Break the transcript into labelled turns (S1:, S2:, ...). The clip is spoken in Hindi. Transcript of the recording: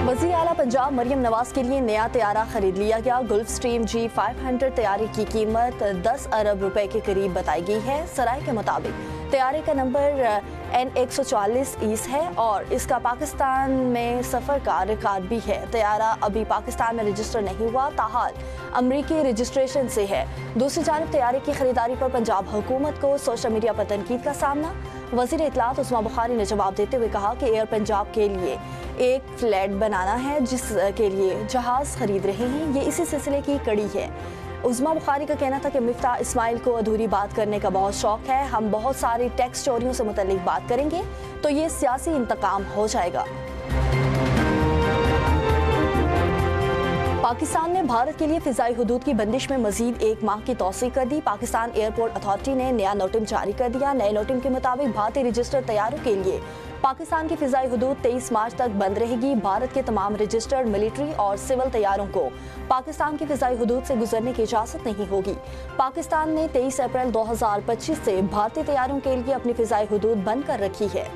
S1: वज़ीर आला पंजाब मरियम नवाज के लिए नया तैयारा खरीद लिया गया। गुल्फ स्ट्रीम G500 तैयारे की कीमत 10 अरब रुपए के करीब बताई गई है। सराय के मुताबिक तैयारे का नंबर N144 ईस है और इसका पाकिस्तान में सफ़र का रिकॉर्ड भी है। तैयारा अभी पाकिस्तान में रजिस्टर नहीं हुआ, ताहाल अमरीकी रजिस्ट्रेशन से है। दूसरी जानब तैयारे की खरीदारी पर पंजाब हुकूमत को सोशल मीडिया पर तनकीद का सामना। वज़ीर इत्तलात उस्मा बुखारी ने जवाब देते हुए कहा कि एयर पंजाब के लिए एक फ्लैट बनाना है जिसके लिए जहाज़ खरीद रहे हैं। ये इसी सिलसिले की कड़ी है। उस्मा बुखारी का कहना था कि मिफ्ताह इस्माइल को अधूरी बात करने का बहुत शौक है। हम बहुत सारी टैक्स चोरियों से मुतल्लिक बात करेंगे तो ये सियासी इंतकाम हो जाएगा। पाकिस्तान ने भारत के लिए फ़िज़ाई हुदूद की बंदिश में मजीद एक माह की तौसीक कर दी। पाकिस्तान एयरपोर्ट अथॉरिटी ने नया नोटिम जारी कर दिया। नए नोटिम के मुताबिक भारतीय रजिस्टर्ड तैयारों के लिए पाकिस्तान की फ़िज़ाई हुदूद 23 मार्च तक बंद रहेगी। भारत के तमाम रजिस्टर्ड मिलिट्री और सिविल तैयारों को पाकिस्तान की फ़िज़ाई हुदूद से गुजरने की इजाज़त नहीं होगी। पाकिस्तान ने 23 अप्रैल 2025 से भारतीय तैयारों के लिए अपनी फ़िज़ाई हुदूद बंद कर रखी है।